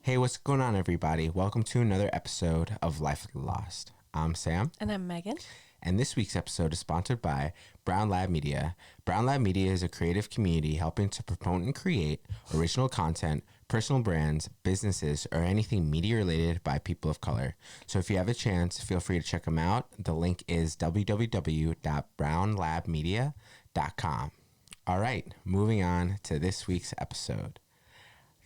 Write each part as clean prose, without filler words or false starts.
Hey, what's going on, everybody? Welcome to another episode of Life of the Lost. I'm Sam. And I'm Megan. And this week's episode is sponsored by Brown Lab Media. Brown Lab Media is a creative community helping to promote and create original content, personal brands, businesses, or anything media related by people of color. So if you have a chance, feel free to check them out. The link is www.brownlabmedia.com. All right, moving on to this week's episode.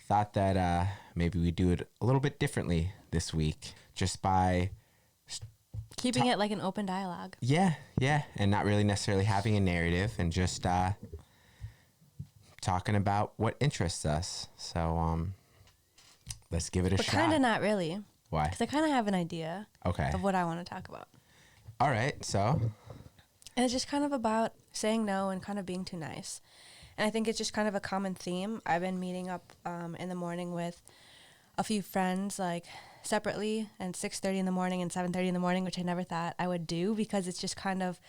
Thought that maybe we do it a little bit differently this week, just by keeping it like an open dialogue. Yeah, and not really necessarily having a narrative, and just talking about what interests us. So let's give it a shot. But kind of not really. Why? Because I kind of have an idea of what I want to talk about. All right, so? And it's just kind of about saying no and kind of being too nice. And I think it's just kind of a common theme. I've been meeting up in the morning with a few friends, like separately, and 6:30 in the morning and 7:30 in the morning, which I never thought I would do, because it's just kind of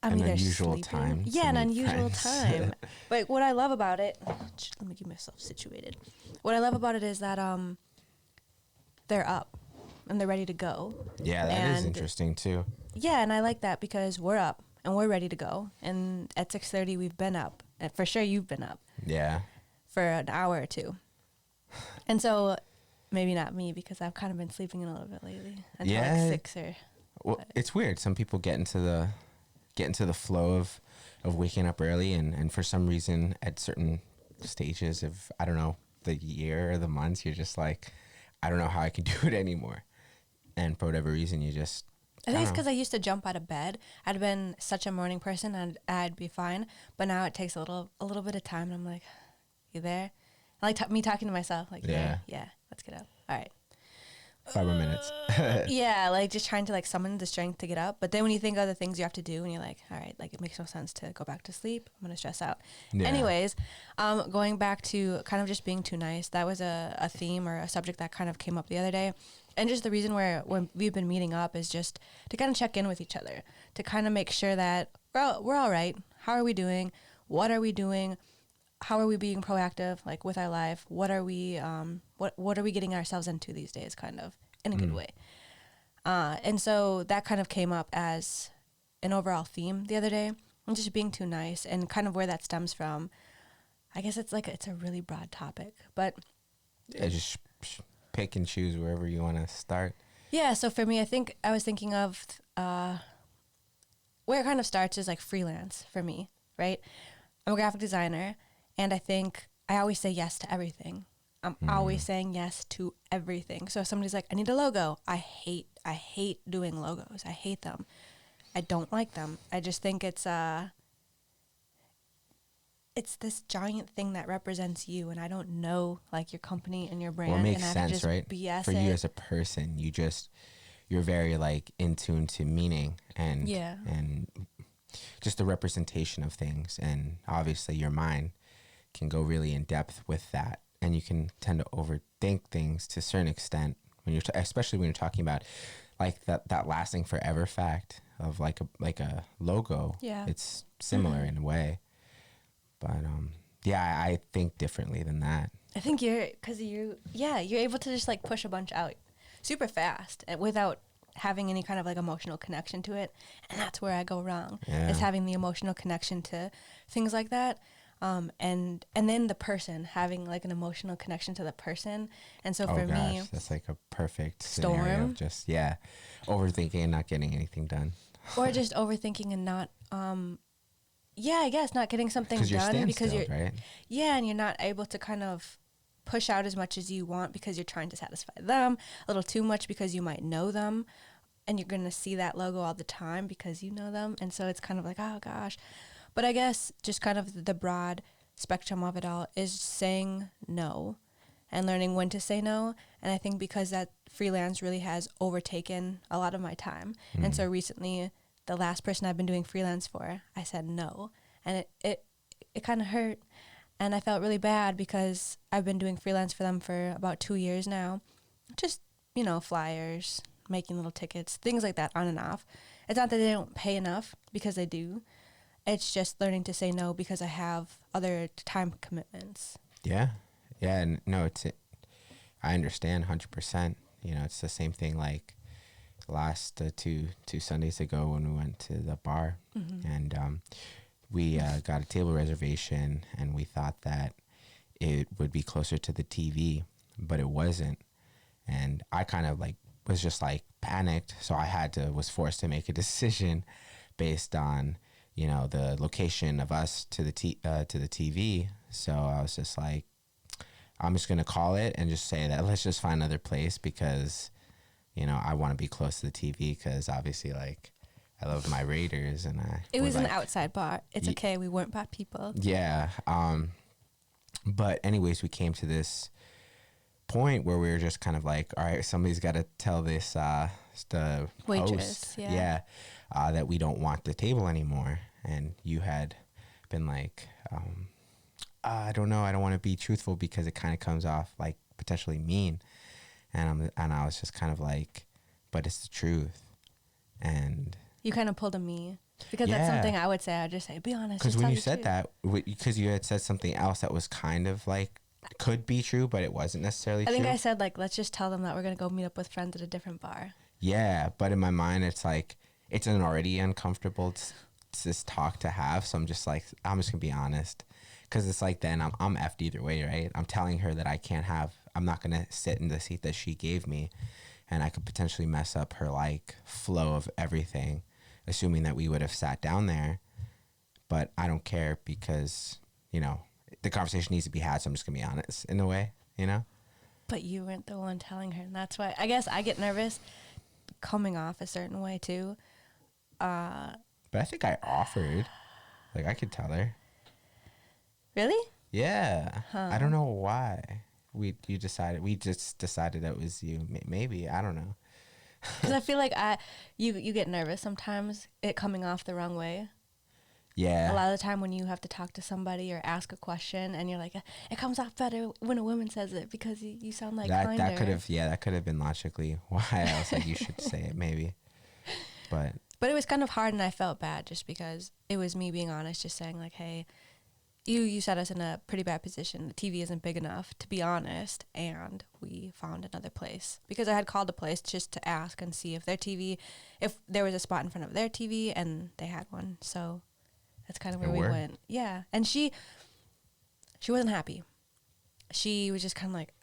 an unusual time. Yeah, an unusual time. But what I love about it, let me get myself situated. What I love about it is that they're up and they're ready to go. Yeah, that is interesting too. Yeah, and I like that because we're up and we're ready to go. And at 6:30 we've been up. And for sure you've been up. Yeah. For an hour or two. And so maybe not me, because I've kind of been sleeping in a little bit lately. Until like 6 or... Well, it's weird. Some people get into the flow of waking up early, and for some reason at certain stages of, I don't know, the year or the months, you're just like, I don't know how I can do it anymore. And for whatever reason, you just... I think it's because I used to jump out of bed. I'd been such a morning person and I'd be fine. But now it takes a little bit of time, and I'm like, you there? Like me talking to myself, like, yeah, let's get up. All right. 5 more minutes. Yeah, like just trying to like summon the strength to get up. But then when you think of the things you have to do, and you're like, all right, like it makes no sense to go back to sleep. I'm going to stress out. Yeah. Anyways, going back to kind of just being too nice, that was a theme or a subject that kind of came up the other day. And just the reason when we've been meeting up is just to kind of check in with each other, to kind of make sure that we're all right. How are we doing? What are we doing? How are we being proactive, like with our life? What are we what are we getting ourselves into these days, kind of, in a good way? And so that kind of came up as an overall theme the other day, and just being too nice, and kind of where that stems from. I guess it's a really broad topic, but just pick and choose wherever you want to start. Yeah, so for me, I think I was thinking of where it kind of starts is like freelance for me, right? I'm a graphic designer. And I think I always say yes to everything. I'm always saying yes to everything. So if somebody's like, I need a logo, I hate doing logos. I hate them. I don't like them. I just think it's this giant thing that represents you, and I don't know like your company and your brand. Well, it makes and sense, right? BS For you as a person, you're very like in tune to meaning and just the representation of things, and obviously your mind can go really in depth with that, and you can tend to overthink things to a certain extent when you're especially when you're talking about like that lasting forever fact of like a logo. Yeah, it's similar in a way, but I think differently than that. I think you're able to just like push a bunch out super fast without having any kind of like emotional connection to it, and that's where I go wrong. Is having the emotional connection to things like that. And then the person having like an emotional connection to the person. And so for me, that's like a perfect scenario of just, overthinking and not getting anything done. Or just overthinking and not, I guess not getting something done because you're, right? Yeah. And you're not able to kind of push out as much as you want because you're trying to satisfy them a little too much because you might know them, and you're going to see that logo all the time because you know them. And so it's kind of like, oh gosh. But I guess just kind of the broad spectrum of it all is saying no and learning when to say no. And I think because that freelance really has overtaken a lot of my time. And so recently, the last person I've been doing freelance for, I said no. And it kind of hurt. And I felt really bad because I've been doing freelance for them for about 2 years now. Just, flyers, making little tickets, things like that on and off. It's not that they don't pay enough, because they do. It's just learning to say no because I have other time commitments. Yeah. Yeah. And no, I understand 100%. You know, it's the same thing like last two Sundays ago when we went to the bar, and we got a table reservation, and we thought that it would be closer to the TV, but it wasn't. And I kind of like was just like panicked, so was forced to make a decision based on, you know, the location of us to the TV. So I was just like, I'm just gonna call it and just say that let's just find another place, because, you know, I want to be close to the TV, because obviously, like, I love my Raiders, and it was like, an outside bar. It's okay. We weren't bad people. Yeah. But anyways, we came to this point where we were just kind of like, all right, somebody's got to tell this the waitress, host, that we don't want the table anymore. And you had been like, I don't know, I don't want to be truthful because it kind of comes off like potentially mean. And I was just kind of like, but it's the truth. And you kind of pulled a me, because that's something I would say. I'd just say, be honest. Because when you said that, because you had said something else that was kind of like could be true, but it wasn't necessarily true. I think I said, like, let's just tell them that we're going to go meet up with friends at a different bar. Yeah, but in my mind, it's like, it's an already uncomfortable talk to have. So I'm just like, I'm just going to be honest. Because it's like, then I'm effed either way, right? I'm telling her that I'm not going to sit in the seat that she gave me. And I could potentially mess up her, like, flow of everything, assuming that we would have sat down there. But I don't care, because, you know, the conversation needs to be had. So I'm just going to be honest in a way, you know? But you weren't the one telling her. And that's why I guess I get nervous coming off a certain way too. But I think I offered. Like, I could tell her. Really? Yeah. I don't know why. We just decided that it was you. Maybe. I don't know. Because I feel like you get nervous sometimes, it coming off the wrong way. Yeah. A lot of the time when you have to talk to somebody or ask a question, and you're like, it comes off better when a woman says it, because you sound like kinder. That could have been logically why I was like, you should say it maybe. But it was kind of hard, and I felt bad just because it was me being honest, just saying like, hey, you set us in a pretty bad position. The TV isn't big enough, to be honest, and we found another place. Because I had called a place just to ask and see if if there was a spot in front of their TV, and they had one. So that's kind of where we went. Yeah. And she wasn't happy. She was just kind of like,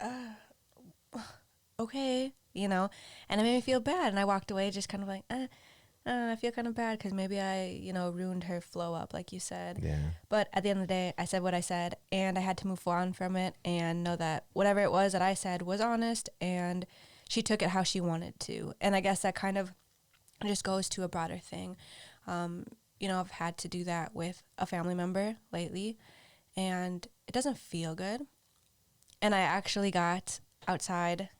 okay, you know, and it made me feel bad. And I walked away just kind of like, I feel kind of bad because maybe I, ruined her flow up, like you said. Yeah. But at the end of the day, I said what I said, and I had to move on from it and know that whatever it was that I said was honest, and she took it how she wanted to. And I guess that kind of just goes to a broader thing. I've had to do that with a family member lately, and it doesn't feel good. And I actually got outside.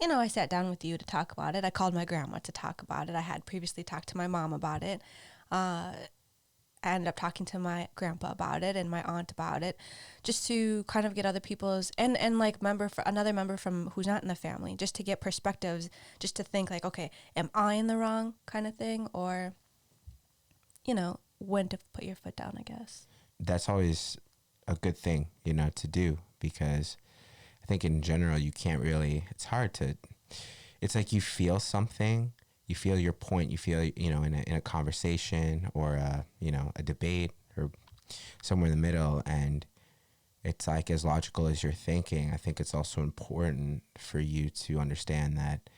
I sat down with you to talk about it. I called my grandma to talk about it. I had previously talked to my mom about it. I ended up talking to my grandpa about it and my aunt about it, just to kind of get other people's and like another member from who's not in the family, just to get perspectives, just to think like, okay, am I in the wrong kind of thing, or when to put your foot down, I guess. That's always a good thing, to do, because I think in general, you can't really, it's hard to, it's like you feel something, you feel your point, you feel, in a conversation or a debate or somewhere in the middle. And it's like, as logical as you're thinking, I think it's also important for you to understand that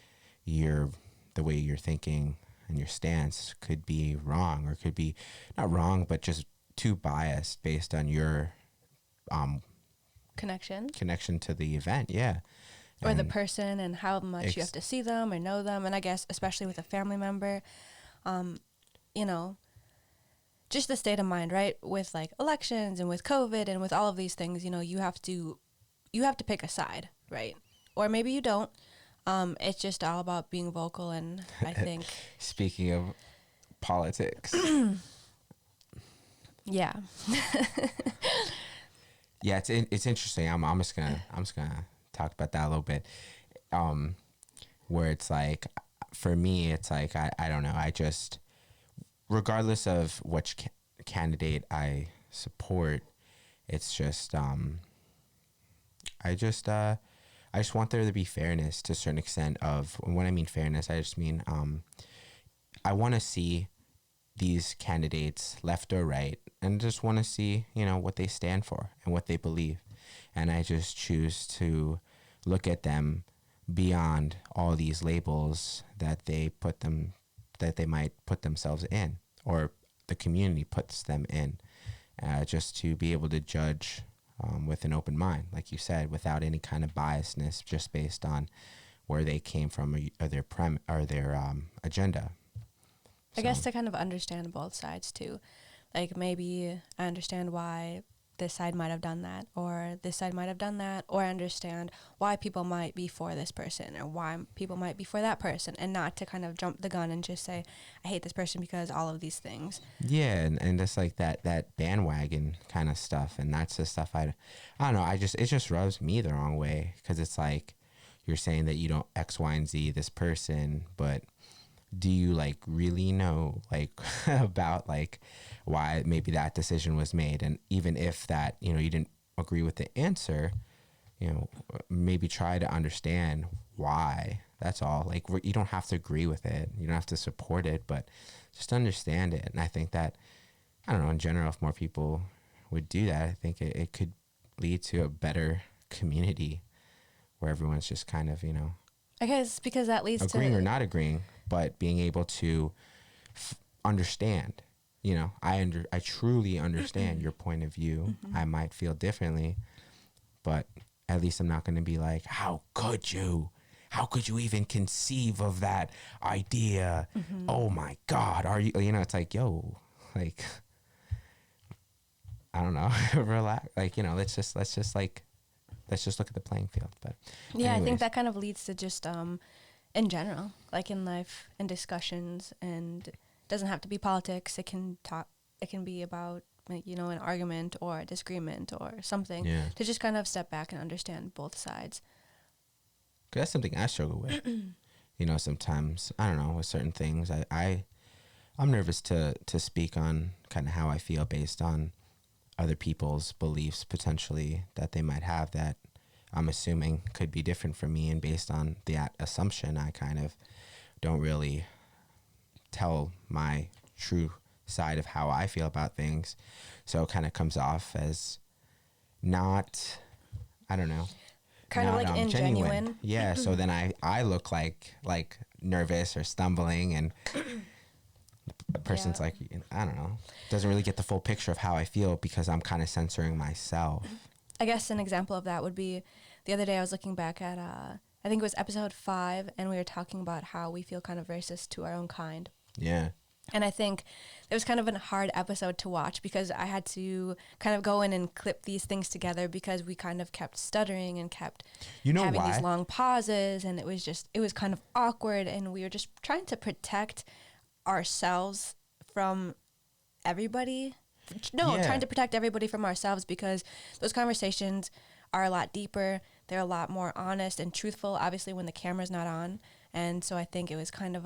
the way you're thinking and your stance could be wrong, or could be not wrong, but just too biased based on your, connection to the event, yeah, or the person, and how much you have to see them or know them. And I guess especially with a family member, just the state of mind, right, with like elections and with COVID and with all of these things, you have to pick a side, right? Or maybe you don't. It's just all about being vocal. And I think speaking of politics, yeah. Yeah, it's interesting. I'm just gonna talk about that a little bit. Where it's like, for me, it's like I don't know. I just, regardless of which candidate I support, it's just I I just want there to be fairness to a certain extent of, when I mean fairness, I just mean, I want to see these candidates left or right, and just want to see, you know, what they stand for and what they believe. And I just choose to look at them beyond all these labels that they might put themselves in, or the community puts them in, just to be able to judge with an open mind, like you said, without any kind of biasness, just based on where they came from, or their agenda. I guess to kind of understand both sides too. Like, maybe I understand why this side might have done that, or this side might have done that, or I understand why people might be for this person, or why people might be for that person, and not to kind of jump the gun and just say, I hate this person because all of these things. Yeah, and just like that bandwagon kind of stuff, and that's the stuff I don't know, it just rubs me the wrong way, because it's like, you're saying that you don't X, Y, and Z this person, but do you like really know like about like why maybe that decision was made? And even if that, you know, you didn't agree with the answer, you know, maybe try to understand why. That's all. Like, you don't have to agree with it, you don't have to support it, but just understand it. And I think that, I don't know, in general, if more people would do that, I think it could lead to a better community where everyone's just kind of, you know, I guess because that leads agreeing or not agreeing, but being able to understand. You know, I truly understand your point of view. Mm-hmm. I might feel differently, but at least I'm not going to be like, how could you even conceive of that idea? Mm-hmm. Oh my God, are you know, it's like, yo, like, I don't know, relax. Like, you know, let's just look at the playing field. But yeah, anyways. I think that kind of leads to just in general, like in life and discussions, and it doesn't have to be politics. It can be about, you know, an argument or a disagreement or something. Yeah. To just kind of step back and understand both sides. 'Cause that's something I struggle with. You know, sometimes, I don't know, with certain things, I'm nervous to speak on kind of how I feel based on other people's beliefs, potentially, that they might have, that I'm assuming could be different from me. And based on that assumption, I kind of don't really tell my true side of how I feel about things. So it kind of comes off as not, I don't know, kind of like ingenuine. Yeah. So then I look like nervous or stumbling, and the person's like, I don't know, doesn't really get the full picture of how I feel, because I'm kind of censoring myself. I guess an example of that would be, the other day I was looking back at, I think it was episode 5, and we were talking about how we feel kind of racist to our own kind. Yeah. And I think it was kind of a hard episode to watch, because I had to kind of go in and clip these things together, because we kind of kept stuttering and kept having these long pauses, and it was kind of awkward, and we were just trying to protect ourselves from everybody. Trying to protect everybody from ourselves, because those conversations are a lot deeper. They're a lot more honest and truthful, obviously, when the camera's not on. And so I think it was kind of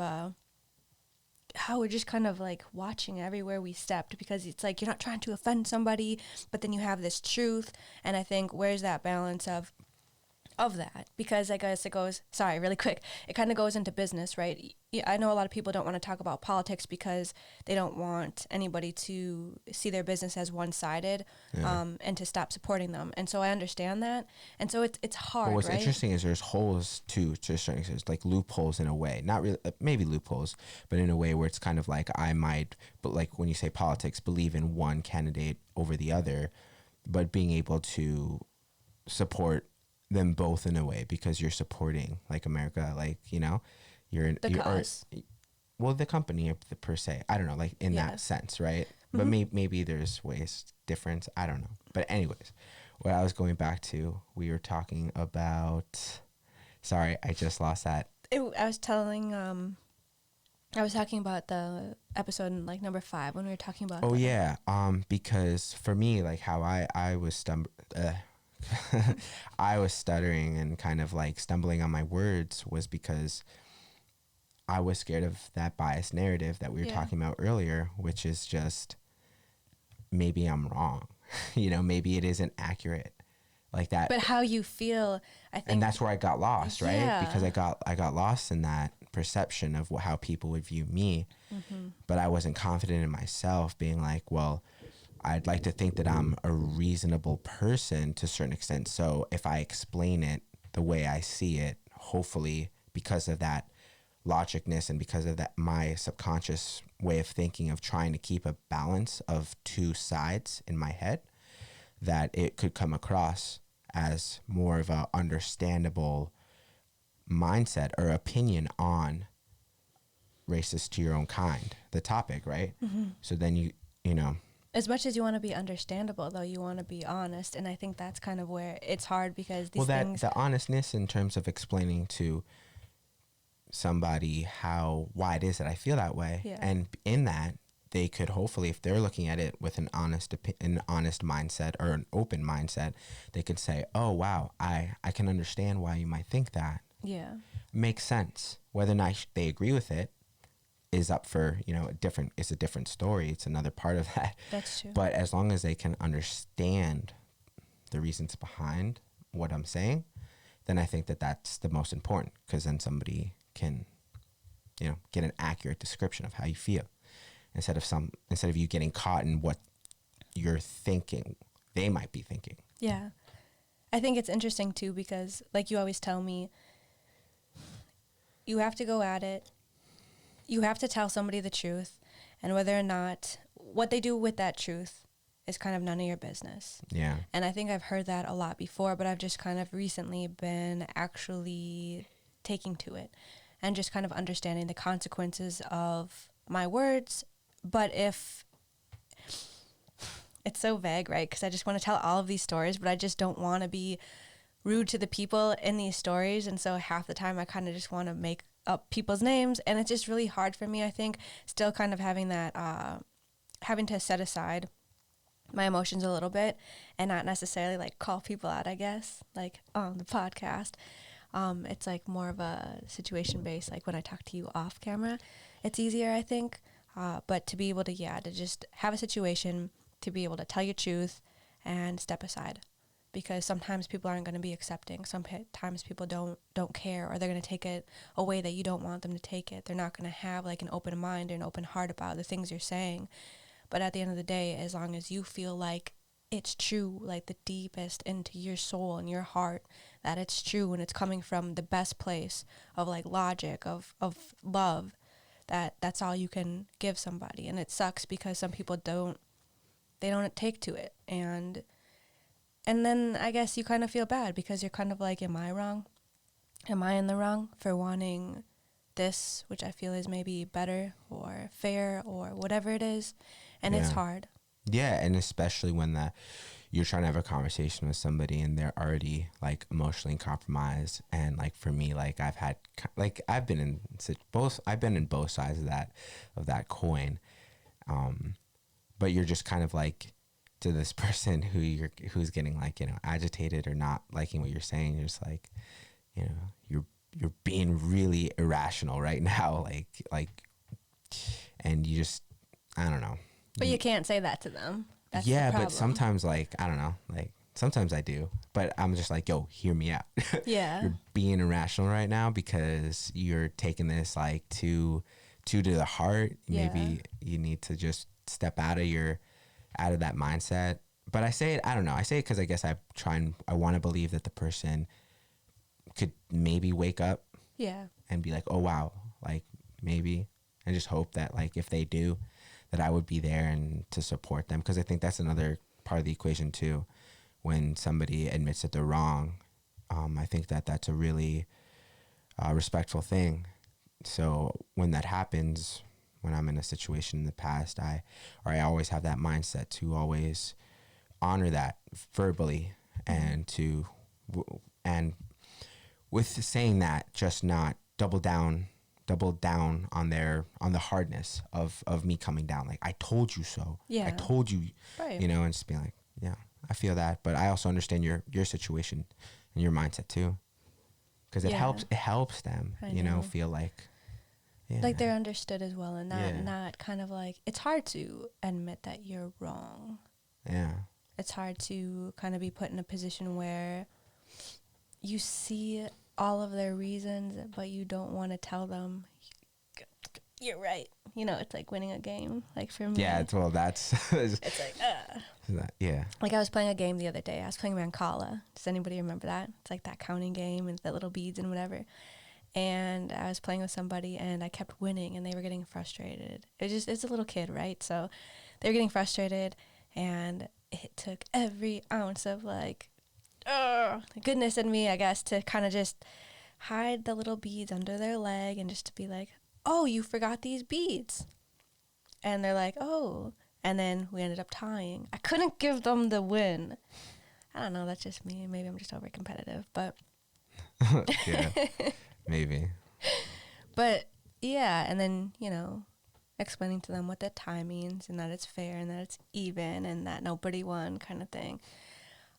how we're just kind of like watching everywhere we stepped, because it's like, you're not trying to offend somebody, but then you have this truth. And I think, where's that balance of that? Because I guess it goes, sorry, really quick, it kind of goes into business, right? I know a lot of people don't want to talk about politics because they don't want anybody to see their business as one-sided, and to stop supporting them. And so I understand that. And so it's hard, but what's right? interesting is there's holes to a certain extent, like loopholes in a way, not really, maybe loopholes, but in a way where it's kind of like, I might, but like when you say politics, believe in one candidate over the other, but being able to support them both in a way, because you're supporting like America, like, you know, you're in the cause. The company per se, I don't know, like in that sense, right? Mm-hmm. But maybe there's ways different, I don't know. But anyways, what I was going back to, we were talking about, sorry, I just lost that. I was talking about the episode in like number 5, when we were talking about because for me, like how I was I was stuttering and kind of like stumbling on my words, was because I was scared of that biased narrative that we were talking about earlier, which is just, maybe I'm wrong. You know, maybe it isn't accurate. like that. But how you feel, I think. And that's where I got lost, right? Yeah. Because I got lost in that perception of how people would view me. Mm-hmm. But I wasn't confident in myself, being like, well, I'd like to think that I'm a reasonable person to a certain extent. So if I explain it the way I see it, hopefully because of that logicness and because of that, my subconscious way of thinking of trying to keep a balance of two sides in my head, that it could come across as more of a understandable mindset or opinion on racist to your own kind, the topic, right? Mm-hmm. So then you know, as much as you want to be understandable, though, you want to be honest. And I think that's kind of where it's hard, because these things... the honestness in terms of explaining to somebody why it is that I feel that way. Yeah. And in that, they could hopefully, if they're looking at it with an honest mindset or an open mindset, they could say, oh, wow, I can understand why you might think that. Yeah. Makes sense. Whether or not they agree with it is up for, it's a different story. It's another part of that. That's true. But as long as they can understand the reasons behind what I'm saying, then I think that that's the most important, because then somebody can, get an accurate description of how you feel instead of you getting caught in what you're thinking they might be thinking. Yeah. I think it's interesting too, because like you always tell me, you have to go at it. You have to tell somebody the truth, and whether or not what they do with that truth is kind of none of your business. Yeah. And I think I've heard that a lot before, but I've just kind of recently been actually taking to it and just kind of understanding the consequences of my words. But if it's so vague, right? Because I just want to tell all of these stories, but I just don't want to be rude to the people in these stories. And so half the time I kind of just want to make up people's names, and it's just really hard for me, I think, still kind of having that having to set aside my emotions a little bit and not necessarily like call people out, I guess, like on the podcast. It's like more of a situation based, like when I talk to you off camera, it's easier, I think, but to be able to to just have a situation, to be able to tell your truth and step aside. Because sometimes people aren't going to be accepting. Sometimes people don't care, or they're going to take it a way that you don't want them to take it. They're not going to have like an open mind or an open heart about the things you're saying. But at the end of the day, as long as you feel like it's true, like the deepest into your soul and your heart, that it's true and it's coming from the best place of like logic, of love, that's all you can give somebody. And it sucks because some people don't take to it. And then I guess you kind of feel bad, because you're kind of like, am I wrong? Am I in the wrong for wanting this, which I feel is maybe better or fair or whatever it is? And it's hard. Yeah, and especially when you're trying to have a conversation with somebody and they're already like emotionally compromised. And like for me, like I've been in both sides of that coin. But you're just kind of like, to this person who's getting like, agitated or not liking what you're saying, you're just like, you're being really irrational right now, like, and you just, I don't know. But you can't say that to them. That's the problem. But sometimes, like, I don't know, like sometimes I do, but I'm just like, yo, hear me out. Yeah. You're being irrational right now because you're taking this like too to the heart. Yeah. Maybe you need to just step out of that mindset. But I say it, I don't know, I say it because I guess I want to believe that the person could maybe wake up and be like, oh wow, like maybe, and just hope that like if they do, that I would be there and to support them, because I think that's another part of the equation too. When somebody admits that they're wrong, I think that that's a really respectful thing. So when that happens, when I'm in a situation in the past, I always have that mindset to always honor that verbally, and with saying that, just not double down on the hardness of me coming down. Like, I told you so. Yeah. I told you, right. And just being like, yeah, I feel that, but I also understand your situation and your mindset too, because it helps them, feel like. Yeah. Like they're understood as well, and not kind of like, it's hard to admit that you're wrong. Yeah. it's hard to kind of be put in a position where you see all of their reasons, but you don't want to tell them, you're right. You know, it's like winning a game. Like for me. Yeah, well, that's... it's like, yeah. Like I was playing a game the other day. I was playing Mancala. Does anybody remember that? It's like that counting game and the little beads and whatever. And I was playing with somebody and I kept winning and they were getting frustrated. It's a little kid, right? So they were getting frustrated and it took every ounce of like, goodness in me, I guess, to kind of just hide the little beads under their leg and just to be like, oh, you forgot these beads. And they're like, oh. And then we ended up tying. I couldn't give them the win. I don't know, that's just me. Maybe I'm just over competitive, but. Yeah, maybe. But yeah, and then, you know, explaining to them what that tie means and that it's fair and that it's even and that nobody won kind of thing.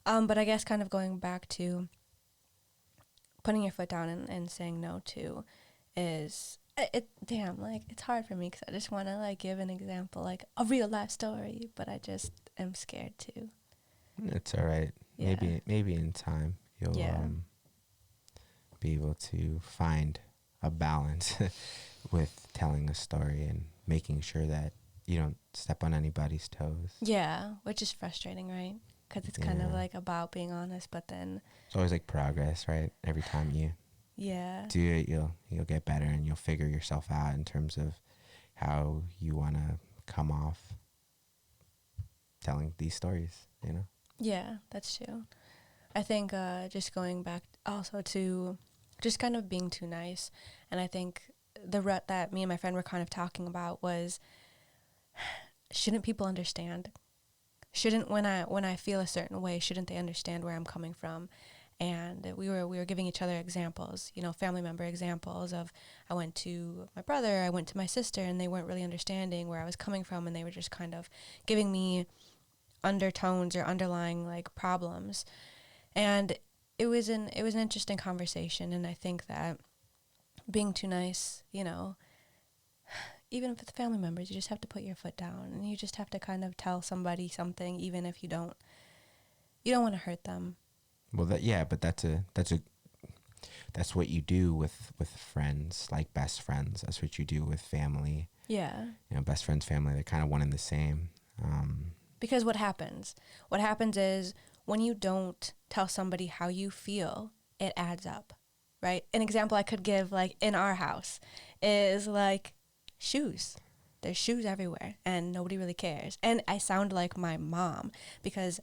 But I guess kind of going back to putting your foot down and saying no to is, it's hard for me because I just want to like give an example, like a real life story, but I just am scared to. It's all right. Yeah. Maybe in time you'll be able to find a balance with telling a story and making sure that you don't step on anybody's toes. Yeah, which is frustrating, right? Because it's kind of like about being honest, but then it's always like progress, right? Every time you do it, you'll get better and you'll figure yourself out in terms of how you want to come off telling these stories, you know? Yeah, that's true. I think just going back also to just kind of being too nice, and I think the rut that me and my friend were kind of talking about was, shouldn't people understand? Shouldn't when I feel a certain way, shouldn't they understand where I'm coming from? And we were giving each other examples, you know, family member examples of, I went to my brother, I went to my sister, and they weren't really understanding where I was coming from, and they were just kind of giving me undertones or underlying like problems. And it was an interesting conversation, and I think that being too nice, you know, even if it's family members, you just have to put your foot down and you just have to kind of tell somebody something, even if you don't want to hurt them. Well, but that's what you do with friends, like best friends. That's what you do with family. Yeah. You know, best friends, family, they're kind of one and the same. Because what happens is when you don't tell somebody how you feel, it adds up, right? An example I could give, like in our house, is like shoes. There's shoes everywhere and nobody really cares. And I sound like my mom because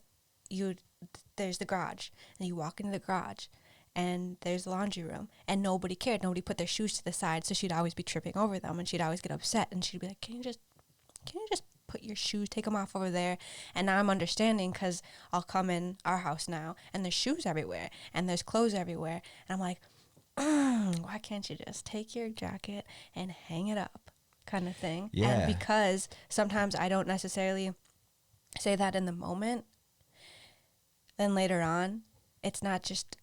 there's the garage and you walk into the garage and there's the laundry room and nobody cared. Nobody put their shoes to the side, so she'd always be tripping over them and she'd always get upset and she'd be like, can you just put your shoes, take them off over there? And now I'm understanding because I'll come in our house now and there's shoes everywhere and there's clothes everywhere. And I'm like, why can't you just take your jacket and hang it up kind of thing? Yeah. And because sometimes I don't necessarily say that in the moment, then later on, it's not just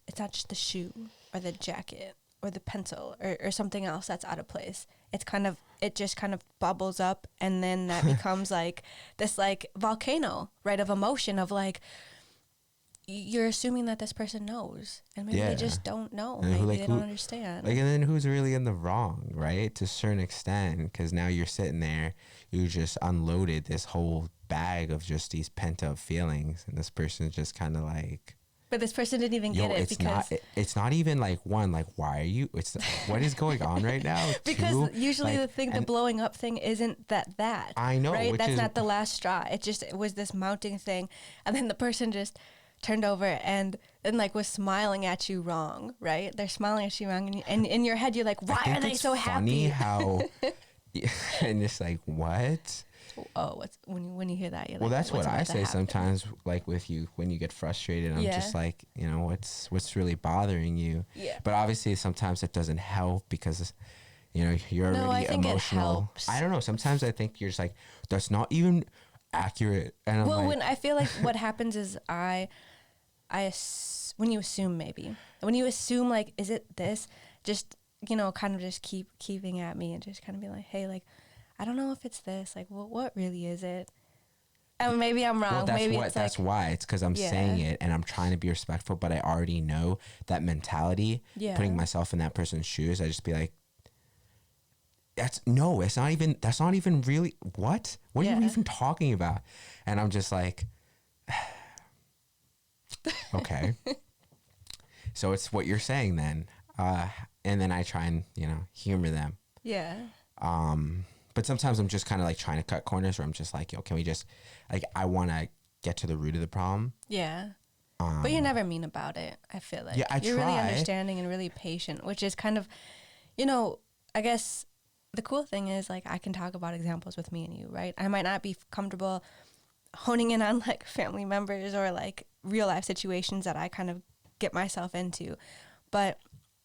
the shoe or the jacket or the pencil or something else that's out of place. It just kind of bubbles up, and then that becomes like this like volcano, right, of emotion of like, you're assuming that this person knows, and maybe they just don't know. Maybe they don't understand. Like, and then who's really in the wrong, right? To a certain extent, because now you're sitting there, you just unloaded this whole bag of just these pent up feelings, and this person's just kind of like. But this person didn't even get it because it's not even like one, like, why are you? It's what is going on right now? Because Two, usually like, the blowing up thing isn't that. I know, right? That's not the last straw. It was this mounting thing, and then the person just turned over and like was smiling at you wrong, right? They're smiling at you wrong, and in your head you're like, why are they so happy? Funny how, and it's like, what? Oh, what's when you hear that? You're well, like, that's what I say sometimes. Like with you, when you get frustrated, I'm just like, you know, what's really bothering you? Yeah. But obviously, sometimes it doesn't help because, you know, you're already emotional. I don't know. Sometimes I think you're just like, that's not even accurate. And I'm like, when I feel like what happens is when you assume like, is it this? Just, you know, kind of just keeping at me and just kind of be like, hey, like, I don't know if it's this. Like, what really is it? And maybe I'm wrong. Well, that's like, why. It's because I'm saying it and I'm trying to be respectful, but I already know that mentality, putting myself in that person's shoes, I just be like, that's not even really, what are you even talking about? And I'm just like, okay. So it's what you're saying then. And then I try and, humor them. Yeah. But sometimes I'm just kind of like trying to cut corners where I'm just like, yo, can we just, like, I want to get to the root of the problem. Yeah. But you're never mean about it, I feel like. Yeah, you're really understanding and really patient, which is kind of, I guess the cool thing is, like, I can talk about examples with me and you, right? I might not be comfortable honing in on, like, family members or, like, real life situations that I kind of get myself into. But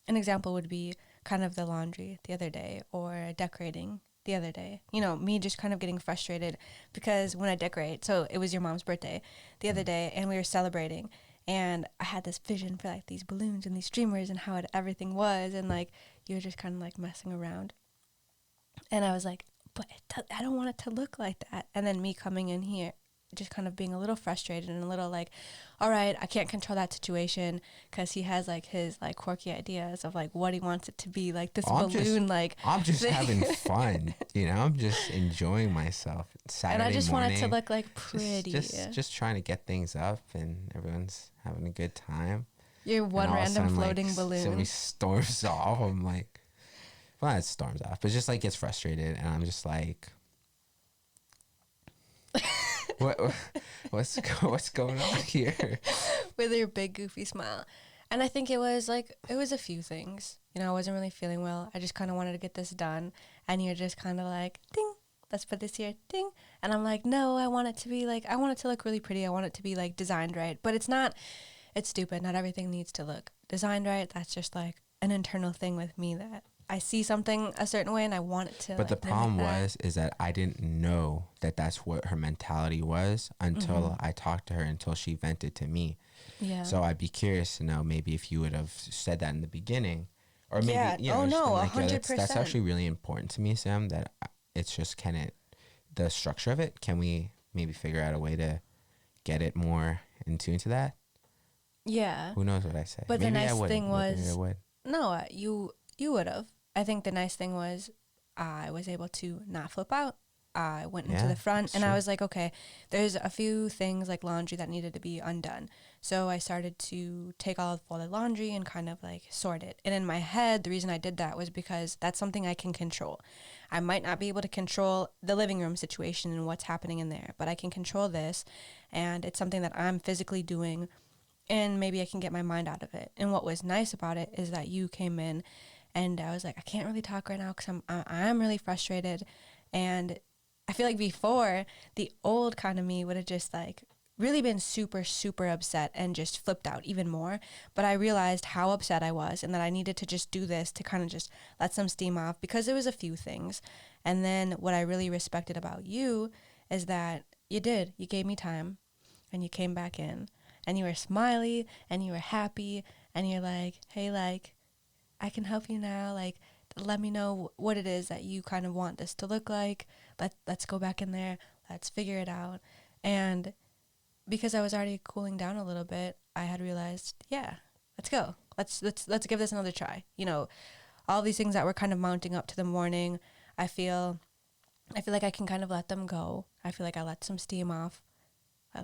an example would be kind of the laundry the other day or decorating the other day. Me just kind of getting frustrated because when I decorate, so it was your mom's birthday the other day and we were celebrating and I had this vision for like these balloons and these streamers and how everything was, and like you were just kind of like messing around. And I was like, but I don't want it to look like that. And then me coming in here just kind of being a little frustrated and a little like, all right, I can't control that situation because he has like his like quirky ideas of like what he wants it to be, like this balloon. I'm just having fun, I'm just enjoying myself. Saturday and I just morning, want it to look like pretty. Just trying to get things up and everyone's having a good time. You're one random floating balloon. Somebody storms off. I'm like, well, it storms off, but just like gets frustrated and I'm just like, what's going on here? With your big goofy smile. And I think it was a few things. I wasn't really feeling well. I just kind of wanted to get this done. And you're just kind of like, ding, let's put this here, ding. And I'm like, no, I want it to look really pretty. I want it to be like designed right. But it's stupid. Not everything needs to look designed right. That's just like an internal thing with me that I see something a certain way and I want it to. But the problem is that I didn't know that that's what her mentality was until I talked to her, until she vented to me. Yeah. So I'd be curious to know maybe if you would have said that in the beginning, or maybe oh no, 100%. That's actually really important to me, Sam. That it's just the structure of it. Can we maybe figure out a way to get it more in tune to that? Yeah. Who knows what I say? But maybe the nice I thing was, I would. No, you would have. I think the nice thing was I was able to not flip out. I went into the front and I was like, okay, there's a few things like laundry that needed to be undone. So I started to take all of the folded laundry and kind of like sort it. And in my head, the reason I did that was because that's something I can control. I might not be able to control the living room situation and what's happening in there, but I can control this. And it's something that I'm physically doing and maybe I can get my mind out of it. And what was nice about it is that you came in and I was like, I can't really talk right now because I'm really frustrated. And I feel like before, the old kind of me would have just like really been super, super upset and just flipped out even more. But I realized how upset I was and that I needed to just do this to kind of just let some steam off because there was a few things. And then what I really respected about you is that you gave me time and you came back in and you were smiley and you were happy and you're like, hey, like, I can help you now. Like, let me know what it is that you kind of want this to look like. Let's go back in there. Let's figure it out. And because I was already cooling down a little bit, I had realized, yeah, let's go. Let's give this another try. All these things that were kind of mounting up to the morning, I feel like I can kind of let them go. I feel like I let some steam off.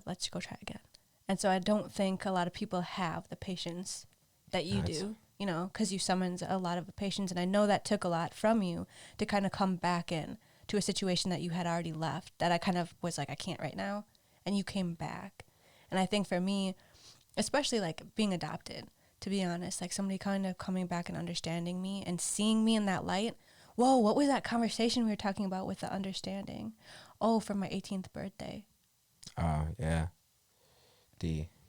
Let's go try again. And so I don't think a lot of people have the patience that you do. Because you summoned a lot of patience. And I know that took a lot from you to kind of come back in to a situation that you had already left, that I kind of was like, I can't right now. And you came back. And I think for me, especially like being adopted, to be honest, like somebody kind of coming back and understanding me and seeing me in that light. Whoa, what was that conversation we were talking about with the understanding? Oh, for my 18th birthday. Yeah.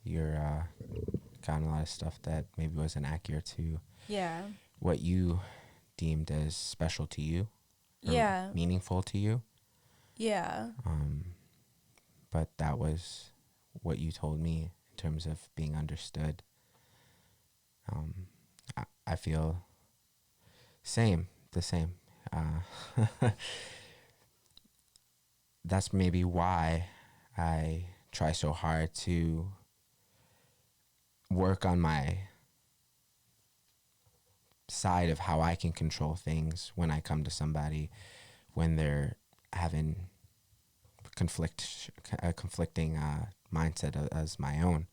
You're gotten a lot of stuff that maybe wasn't accurate to what you deemed as special to you, meaningful to you. But that was what you told me in terms of being understood. I feel the same. That's maybe why I try so hard to work on my side of how I can control things when I come to somebody when they're having a conflicting mindset as my own.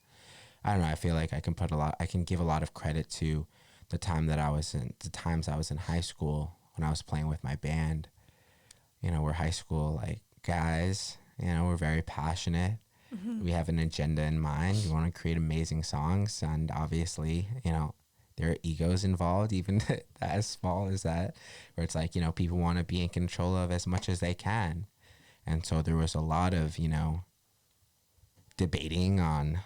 I don't know. I feel like I can give a lot of credit to the times I was in high school when I was playing with my band. You know, we're high school like guys. You know, we're very passionate. Mm-hmm. We have an agenda in mind. We want to create amazing songs, and obviously, you know, there are egos involved, even as small as that, where it's like, you know, people want to be in control of as much as they can. And so there was a lot of, you know, debating on,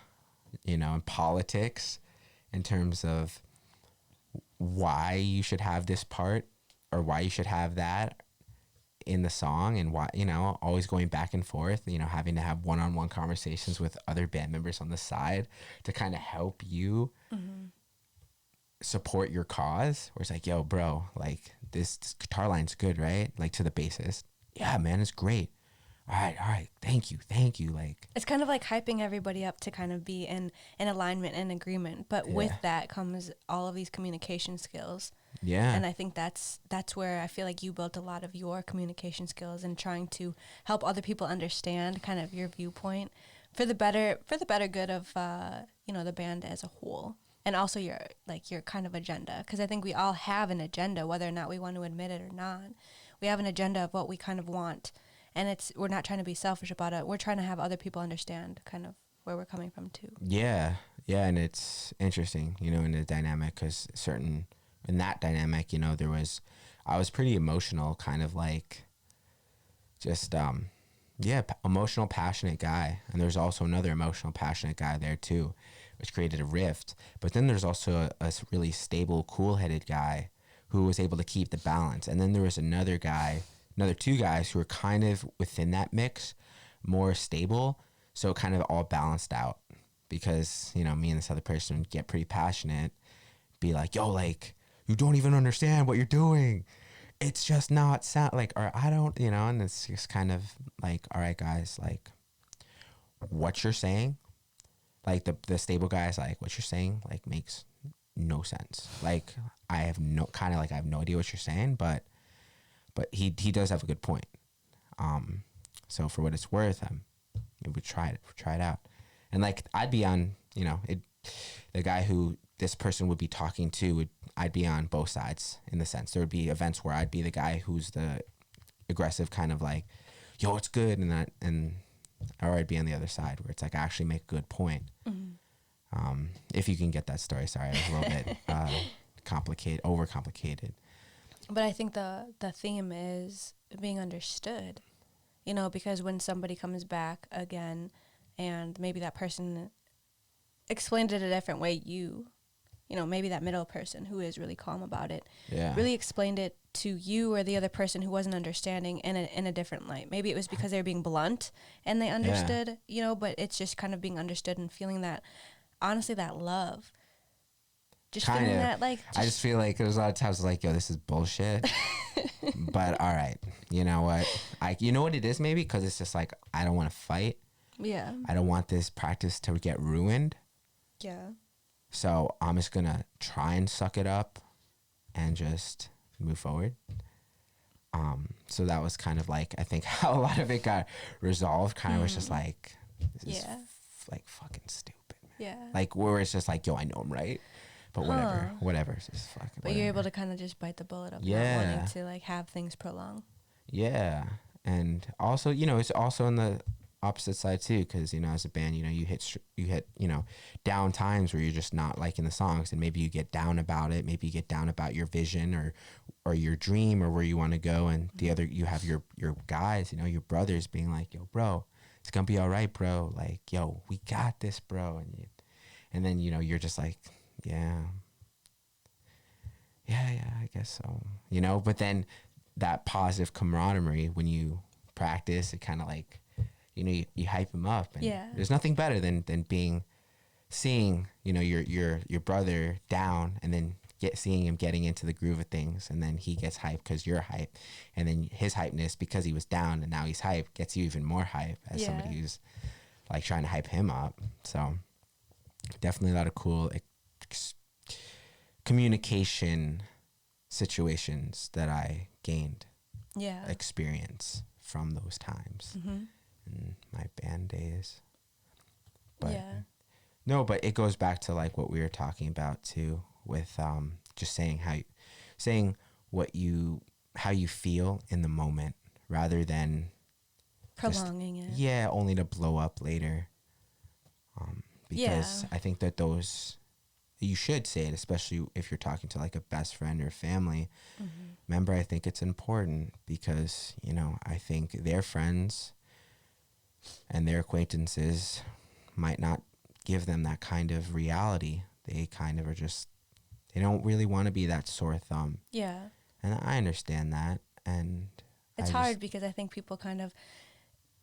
you know, in politics in terms of why you should have this part or why you should have that in the song, and why, you know, always going back and forth, you know, having to have one-on-one conversations with other band members on the side to kind of help you mm-hmm. support your cause. Where it's like, yo, bro, like this guitar line's good, right? Like to the bassist, yeah, man, it's great. All right, thank you. Like, it's kind of like hyping everybody up to kind of be in alignment and agreement, but with that comes all of these communication skills. Yeah. And I think that's where I feel like you built a lot of your communication skills and trying to help other people understand kind of your viewpoint for the better good of you know, the band as a whole, and also your kind of agenda, because I think we all have an agenda, whether or not we want to admit it or not. We have an agenda of what we kind of want. And we're not trying to be selfish about it. We're trying to have other people understand kind of where we're coming from too. Yeah. And it's interesting, you know, in the dynamic, because in that dynamic, you know, I was pretty emotional, kind of like just, emotional, passionate guy. And there's also another emotional, passionate guy there too, which created a rift. But then there's also a really stable, cool-headed guy who was able to keep the balance. And then there was another two guys who were kind of within that mix, more stable. So it kind of all balanced out, because, you know, me and this other person would get pretty passionate, be like, yo, like, you don't even understand what you're doing. It's just not sound like, or I don't, you know, and it's just kind of like, all right, guys, like, what you're saying, like the stable guys, like, what you're saying, like, makes no sense. Like, I have no idea what you're saying, but he does have a good point. So for what it's worth, we try it out. And like, I'd be on, you know, the guy who this person would be talking to, I'd be on both sides, in the sense there would be events where I'd be the guy who's the aggressive kind of like, yo, it's good. Or I'd be on the other side where it's like, I actually make a good point. Mm-hmm. If you can get that story, sorry, it was a little bit overcomplicated. But I think the theme is being understood, you know, because when somebody comes back again and maybe that person explained it a different way, you know, maybe that middle person who is really calm about it, really explained it to you or the other person who wasn't understanding in a different light. Maybe it was because they were being blunt and they understood, you know, but it's just kind of being understood and feeling that, honestly, that love. Just kind feeling of. that, like, I just feel like there's a lot of times like, yo, this is bullshit. But all right, you know what? You know what it is, maybe because it's just like, I don't want to fight. Yeah. I don't want this practice to get ruined. Yeah. So I'm just gonna try and suck it up and just move forward. So that was kind of like, I think, how a lot of it got resolved. Kind of was just like, this is like fucking stupid. Yeah. Like, where it's just like, yo, I know I'm right. But whatever. It's just fucking. But you're able to kind of just bite the bullet of not wanting to like have things prolong. Yeah, and also, you know, it's also on the opposite side too, because, you know, as a band, you know, you hit you know, down times where you're just not liking the songs, and maybe you get down about it. Maybe you get down about your vision or your dream or where you want to go, and you have your guys, you know, your brothers being like, yo, bro, it's gonna be all right, bro. Like, yo, we got this, bro, and then, you know, you're just like, yeah, I guess so. You know, but then that positive camaraderie, when you practice, it kind of like, you know, you hype them up. And there's nothing better than seeing, you know, your brother down and then seeing him getting into the groove of things, and then he gets hyped because you're hyped, and then his hypeness because he was down and now he's hyped gets you even more hype as somebody who's like trying to hype him up. So definitely a lot of cool communication situations that I gained experience from those times in my band days. But no, but it goes back to like what we were talking about too, with just saying how you feel in the moment rather than prolonging it. Yeah, only to blow up later. Because I think that those, you should say it, especially if you're talking to like a best friend or family member. I think it's important because, you know, I think their friends and their acquaintances might not give them that kind of reality. They kind of are just, they don't really want to be that sore thumb. Yeah. And I understand that. And it's hard because I think people kind of,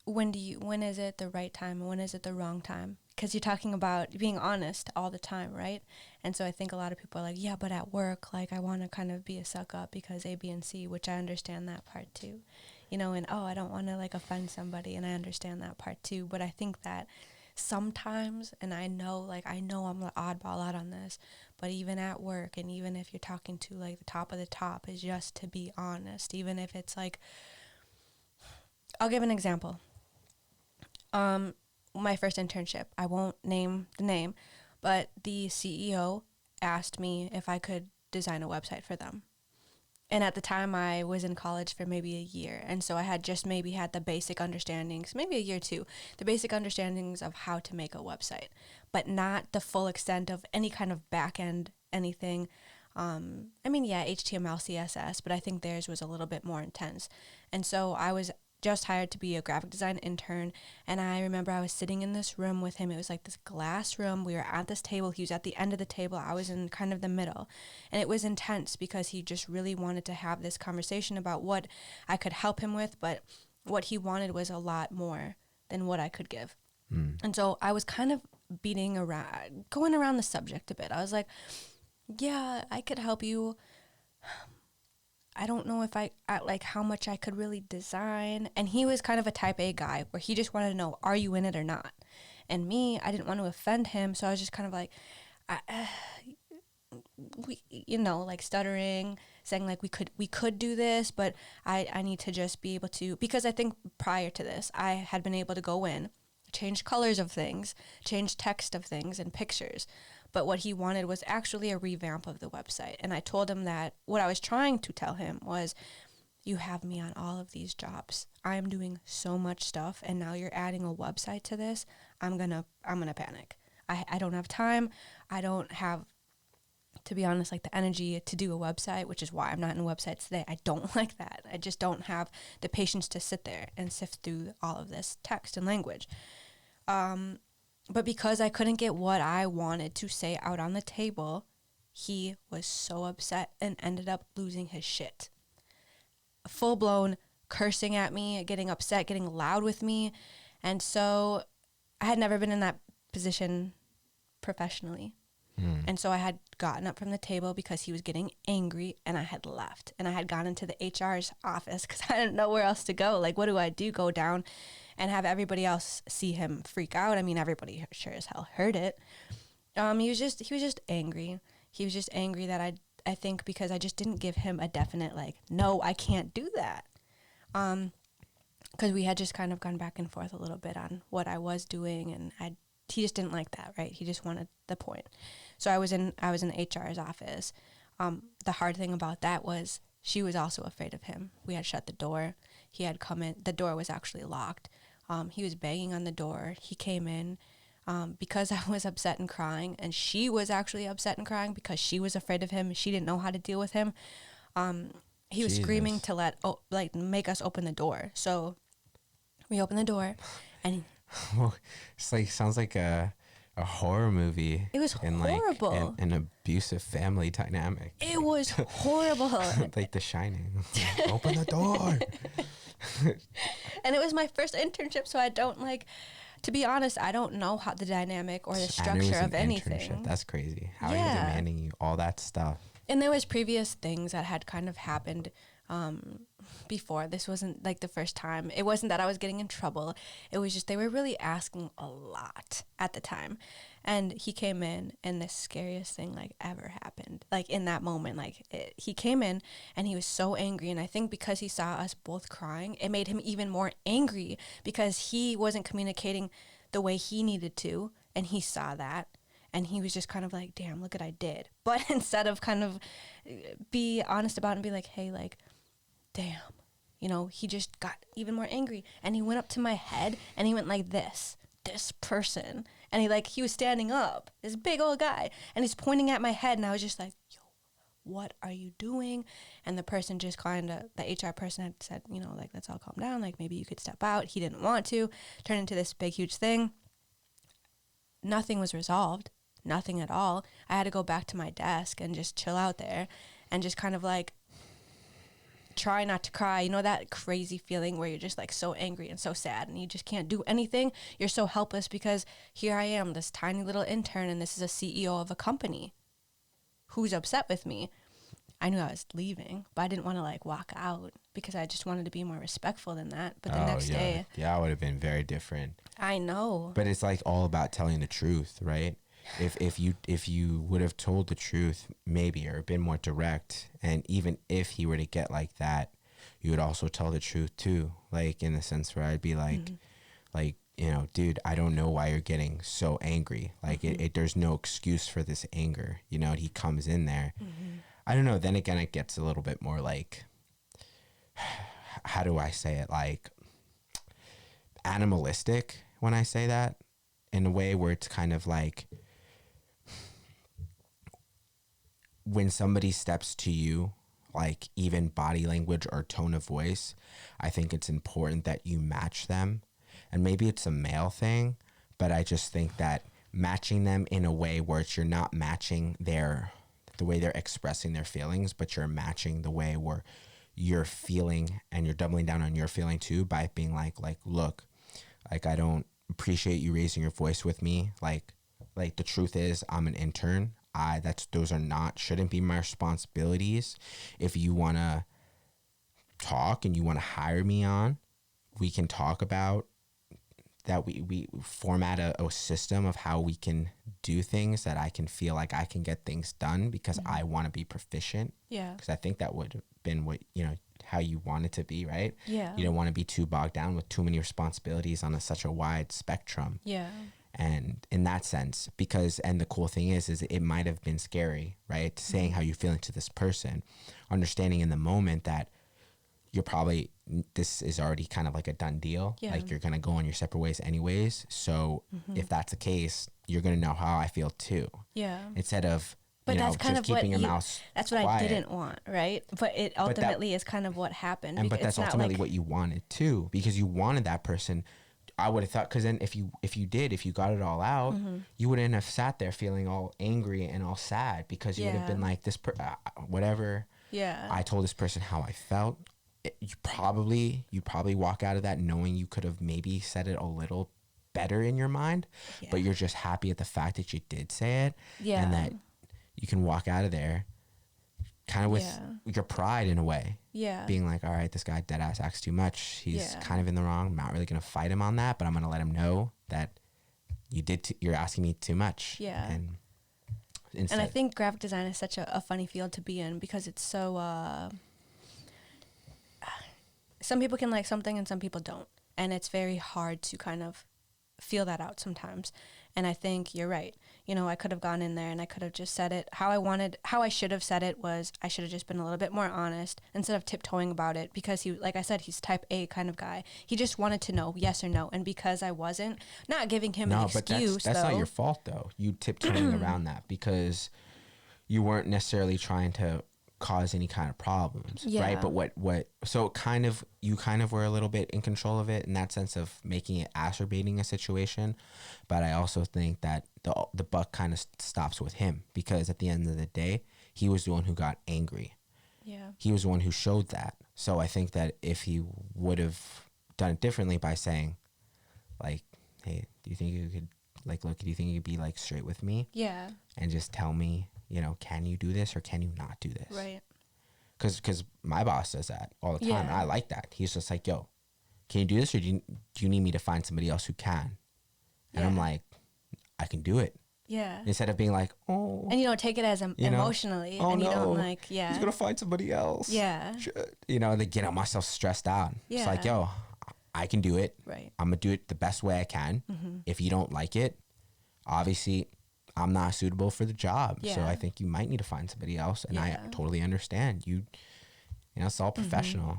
when is it the right time and when is it the wrong time? Because you're talking about being honest all the time, right? And so I think a lot of people are like, yeah, but at work, like I want to kind of be a suck up because A, B, and C, which I understand that part too. You know, and I don't want to like offend somebody, and I understand that part too. But I think that sometimes, and I know I'm the oddball out on this, but even at work and even if you're talking to like the top of the top, is just to be honest, even if it's like, I'll give an example. My first internship, I won't name the name, but the CEO asked me if I could design a website for them. And at the time I was in college for maybe a year. And so I had just maybe had the basic understandings, maybe a year or two, the basic understandings of how to make a website, but not the full extent of any kind of back end, anything. HTML, CSS, but I think theirs was a little bit more intense. And so I was just hired to be a graphic design intern, and I remember I was sitting in this room with him. It was like this glass room. We were at this table. He was at the end of the table. I was in kind of the middle, and it was intense because he just really wanted to have this conversation about what I could help him with, but what he wanted was a lot more than what I could give. And so I was kind of going around the subject a bit. I was like, yeah, I could help you. I don't know if like how much I could really design. And he was kind of a type A guy where he just wanted to know, are you in it or not? And me, I didn't want to offend him. So I was just kind of like, like stuttering, saying like we could do this, but I need to just be able to, because I think prior to this, I had been able to go in, change colors of things, change text of things and pictures. But what he wanted was actually a revamp of the website. And I told him that what I was trying to tell him was, you have me on all of these jobs. I'm doing so much stuff, and now you're adding a website to this. I'm gonna panic. I don't have time. I don't have, to be honest, like the energy to do a website, which is why I'm not in websites today. I don't like that. I just don't have the patience to sit there and sift through all of this text and language. But because I couldn't get what I wanted to say out on the table, he was so upset and ended up losing his shit. Full blown cursing at me, getting upset, getting loud with me. And so I had never been in that position professionally. And so I had gotten up from the table because he was getting angry, and I had left. And I had gone into the HR's office because I didn't know where else to go. Like, what do I do? Go down and have everybody else see him freak out? I mean, everybody sure as hell heard it. He was just angry. He was just angry that I think because I just didn't give him a definite, like, no, I can't do that. Because we had just kind of gone back and forth a little bit on what I was doing, and he just didn't like that, right? He just wanted the point. So I was in HR's office. The hard thing about that was she was also afraid of him. We had shut the door. He had come in. The door was actually locked. He was banging on the door. He came in because I was upset and crying, and she was actually upset and crying because she was afraid of him. She didn't know how to deal with him. He was screaming to make us open the door. So we opened the door, and well, it's like, sounds like a horror movie. It was horrible. Like an abusive family dynamic. It was horrible. Like The Shining. Open the door. And it was my first internship, so I don't to be honest, I don't know how the dynamic or the structure of anything. Internship. That's crazy. How are you demanding you all that stuff? And there was previous things that had kind of happened before. This wasn't like the first time. It wasn't that I was getting in trouble. It was just they were really asking a lot at the time. And he came in, and the scariest thing like ever happened. Like in that moment, like he came in and he was so angry. And I think because he saw us both crying, it made him even more angry because he wasn't communicating the way he needed to. And he saw that. And he was just kind of like, damn, look what I did. But instead of kind of be honest about it and be like, hey, like, damn, you know, he just got even more angry. And he went up to my head and he went like this person. And he was standing up, this big old guy. And he's pointing at my head. And I was just like, yo, what are you doing? And the person just kind of, the HR person had said, you know, like, let's all calm down. Like, maybe you could step out. He didn't want to. Turn into this big, huge thing. Nothing was resolved. Nothing at all. I had to go back to my desk and just chill out there and just kind of like try not to cry. You know that crazy feeling where you're just like so angry and so sad and you just can't do anything? You're so helpless because here I am, this tiny little intern, and this is a CEO of a company who's upset with me. I knew I was leaving, but I didn't want to like walk out because I just wanted to be more respectful than that. But the next day... Yeah, it would have been very different. I know. But it's like all about telling the truth, right? If you would have told the truth, maybe, or been more direct, and even if he were to get like that, you would also tell the truth too. Like in the sense where I'd be like, like, you know, dude, I don't know why you're getting so angry. Like there's no excuse for this anger. You know, and he comes in there. I don't know. Then again, it gets a little bit more like, how do I say it? Like animalistic when I say that, in a way where it's kind of like, when somebody steps to you, like even body language or tone of voice, I think it's important that you match them. And maybe it's a male thing, but I just think that matching them in a way where you're not matching the way they're expressing their feelings, but you're matching the way where you're feeling, and you're doubling down on your feeling too, by being like, look, like, I don't appreciate you raising your voice with me. Like the truth is, I'm an intern. Those shouldn't be my responsibilities. If you want to talk and you want to hire me on, we can talk about that. We format a system of how we can do things that I can feel like I can get things done because I want to be proficient. Yeah. Because I think that would have been what, you know, how you want it to be, right? Yeah. You don't want to be too bogged down with too many responsibilities on such a wide spectrum. Yeah. And in that sense, and the cool thing is it might have been scary, right? Saying how you're feeling to this person, understanding in the moment that this is already kind of like a done deal. Yeah. Like you're going to go on your separate ways anyways. So if that's the case, you're going to know how I feel too. Yeah. Instead of, but that's kind of keeping your mouth that's what quiet. I didn't want, right? But it ultimately is kind of what happened. But that's ultimately what you wanted too, because you wanted that person. I would have thought, because then if you got it all out, you wouldn't have sat there feeling all angry and all sad, because you would have been like, whatever. Yeah. I told this person how I felt. You probably walk out of that knowing you could have maybe said it a little better in your mind, but you're just happy at the fact that you did say it, and that you can walk out of there kind of with your pride in a way. Yeah. Being like, all right, this guy dead ass acts too much. He's kind of in the wrong. I'm not really going to fight him on that, but I'm going to let him know that you're asking me too much. Yeah. And I think graphic design is such a funny field to be in, because it's so, some people can like something and some people don't. And it's very hard to kind of feel that out sometimes. And I think you're right. You know, I could have gone in there and I could have just said it how I should have said it was, I should have just been a little bit more honest instead of tiptoeing about it, because he, like I said, he's type A kind of guy. He just wanted to know yes or no. And because I wasn't, not giving him an excuse, but that's not your fault though. You tiptoeing around that because you weren't necessarily trying to cause any kind of problems, right? But so you kind of were a little bit in control of it in that sense of making it exacerbating a situation. But I also think that the buck kind of stops with him, because at the end of the day, he was the one who got angry. Yeah. He was the one who showed that. So I think that if he would have done it differently by saying like, hey, do you think you could like, look, do you think you could be like straight with me? Yeah. And just tell me, you know, can you do this or can you not do this? Right. Because my boss does that all the time. And I like that. He's just like, yo, can you do this, or do you need me to find somebody else who can? And I'm like, I can do it. Yeah. Instead of being like, oh. And you don't take it as emotionally. Oh, and you no. don't like, He's going to find somebody else. Yeah. You know, they get myself stressed out. Yeah. It's like, yo, I can do it. Right. I'm going to do it the best way I can. Mm-hmm. If you don't like it, obviously I'm not suitable for the job. Yeah. So I think you might need to find somebody else. And I totally understand. You know, it's all professional. Mm-hmm.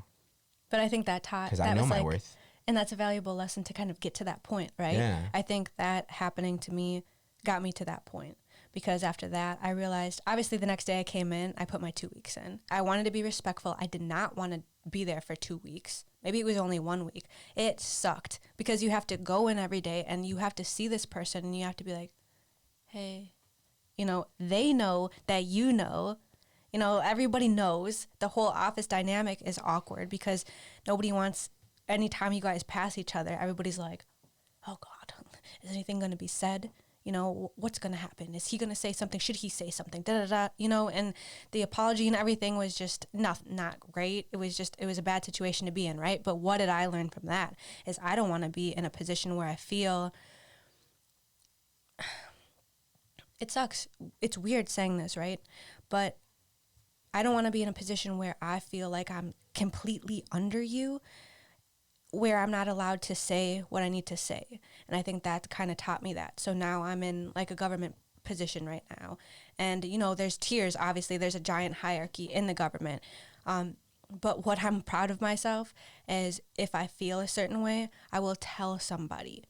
But I think that taught, because I know my worth. And that's a valuable lesson to kind of get to that point, right? Yeah. I think that happening to me got me to that point, because after that, I realized, obviously the next day I came in, I put my 2 weeks in. I wanted to be respectful. I did not want to be there for 2 weeks. Maybe it was only 1 week. It sucked because you have to go in every day and you have to see this person and you have to be like, hey, you know, they know that you know, everybody knows. The whole office dynamic is awkward because nobody wants, anytime you guys pass each other, everybody's like, oh God, is anything going to be said? You know, what's going to happen? Is he going to say something? Should he say something? You know, and the apology and everything was just not great. It was a bad situation to be in, right? But what did I learn from that is I don't want to be in a position where I feel, it sucks. It's weird saying this, right? But I don't want to be in a position where I feel like I'm completely under you, where I'm not allowed to say what I need to say. And I think that kind of taught me that. So now I'm in like a government position right now. And, you know, there's tiers. Obviously, there's a giant hierarchy in the government. But what I'm proud of myself is if I feel a certain way, I will tell somebody.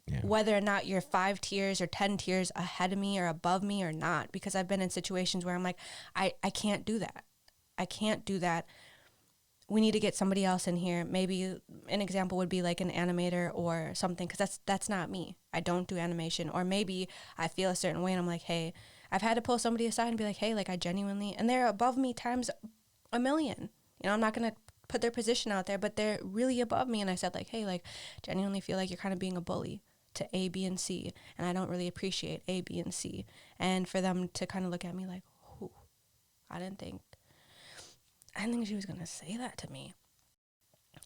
Yeah. Whether or not you're 5 tiers or 10 tiers ahead of me or above me or not. Because I've been in situations where I'm like, I can't do that. I can't do that. We need to get somebody else in here. Maybe an example would be like an animator or something, because that's not me. I don't do animation. Or maybe I feel a certain way and I'm like, hey, I've had to pull somebody aside and be like, hey, like I genuinely, and they're above me times a million. You know, I'm not going to put their position out there, but they're really above me. And I said like, hey, like genuinely feel like you're kind of being a bully to A, B, and C. And I don't really appreciate A, B, and C. And for them to kind of look at me like, oh, I didn't think she was going to say that to me.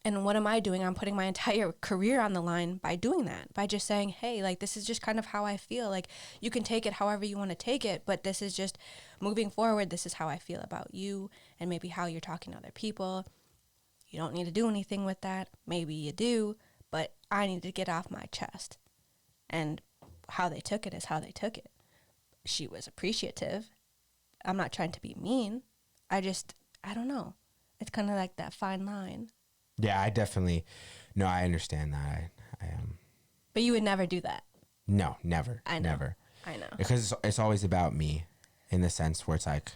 And what am I doing? I'm putting my entire career on the line by doing that, by just saying, hey, like, this is just kind of how I feel. Like, you can take it however you want to take it, but this is just moving forward. This is how I feel about you and maybe how you're talking to other people. You don't need to do anything with that. Maybe you do, but I need to get off my chest. And how they took it is how they took it. She was appreciative. I'm not trying to be mean. I don't know. It's kind of like that fine line. Yeah, I understand that. I But you would never do that. No, never. I know. Never. I know. Because it's always about me, in the sense where it's like,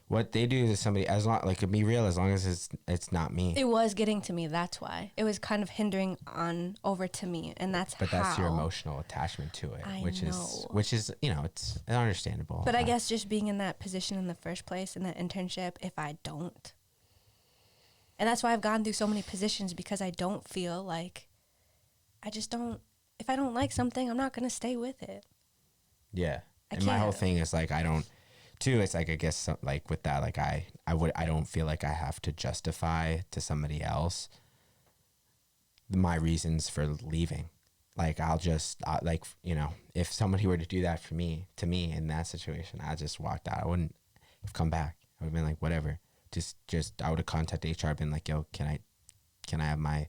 what they do to somebody, as long, like, be real, as long as it's not me. It was getting to me. That's why it was kind of hindering on over to me, and that's your emotional attachment to it, which is you know, it's understandable. But I guess just being in that position in the first place, in that internship, if I don't, and that's why I've gone through so many positions, because I don't feel like, I just don't. If I don't like something, I'm not gonna stay with it. Yeah, and my whole thing is like, I don't. Too, it's like, I guess, like with that, like I don't feel like I have to justify to somebody else my reasons for leaving. Like, I'll just like, you know, if somebody were to do that to me in that situation, I just walked out. I wouldn't have come back. I would have been like, whatever. Just I would have contacted HR, been like, yo, can I have my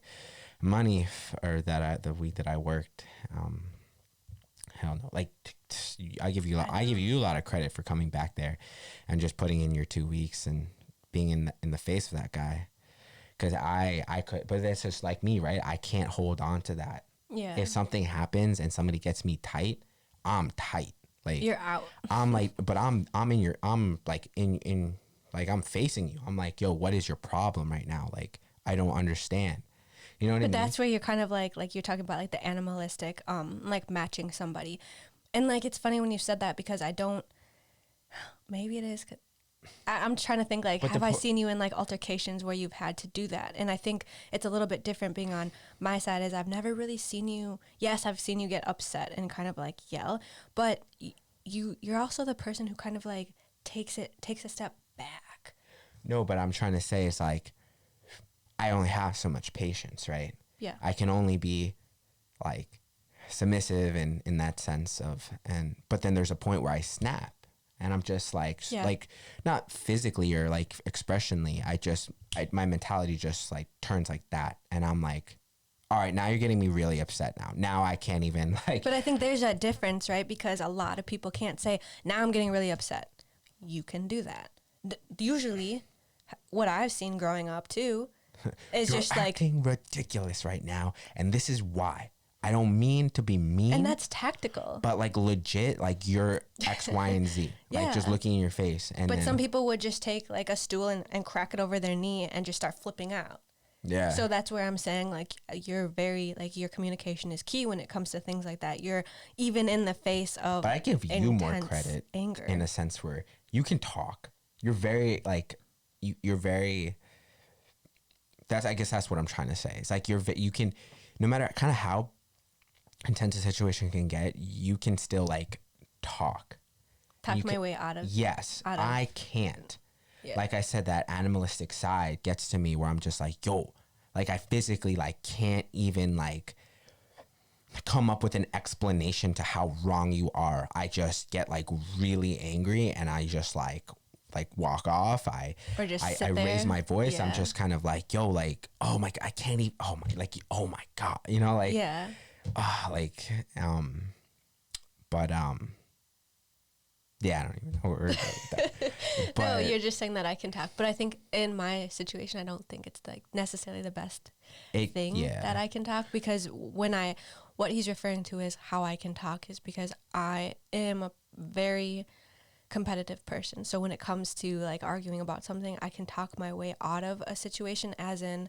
money or the week that I worked? Hell no. Like, I give you a lot of credit for coming back there and just putting in your 2 weeks and being in the face of that guy. Because I could, but that's just like me, right? I can't hold on to that. Yeah. If something happens and somebody gets me tight, I'm tight. Like, you're out. I'm like, but I'm like in like, I'm facing you. I'm like, yo, what is your problem right now? Like, I don't understand. You know what I mean? But that's where you're kind of like you're talking about like the animalistic, like matching somebody. And like, it's funny when you said that, because I don't, maybe it is. I'm trying to think, like, have I seen you in like altercations where you've had to do that? And I think it's a little bit different being on my side, is I've never really seen you. Yes, I've seen you get upset and kind of like yell, but you're also the person who kind of like takes a step back. No, but I'm trying to say is like, I only have so much patience, right? Yeah. I can only be like submissive in that sense of, but then there's a point where I snap and I'm just like, like not physically or like expressionly. My mentality just like turns like that. And I'm like, all right, now you're getting me really upset now. Now I can't even like. But I think there's that difference, right? Because a lot of people can't say, now I'm getting really upset. You can do that. Usually what I've seen growing up too is you're just like acting ridiculous right now. And this is why. I don't mean to be mean. And that's tactical. But like legit, like you're X, Y, and Z. Like just looking in your face. But some people would just take like a stool and crack it over their knee and just start flipping out. Yeah. So that's where I'm saying like you're very like your communication is key when it comes to things like that. You're even in the face of. But I give you more credit, anger, in a sense where you can talk. You're very like you're very. I guess that's what I'm trying to say. It's like you can, no matter kind of how intense a situation can get, you can still like talk my way out of. Yes, I can't. Yeah. Like I said, that animalistic side gets to me where I'm just like, yo, like I physically like can't even like come up with an explanation to how wrong you are. I just get like really angry and I just like walk off. I raise my voice. Yeah. I'm just kind of like, yo, like, oh my God, I can't even, oh my God, you know, like, yeah. Yeah, I don't even know where we're going with that. But no, you're just saying that I can talk. But I think in my situation, I don't think it's like necessarily the best thing that I can talk, because what he's referring to is how I can talk is because I am a very competitive person. So when it comes to like arguing about something, I can talk my way out of a situation, as in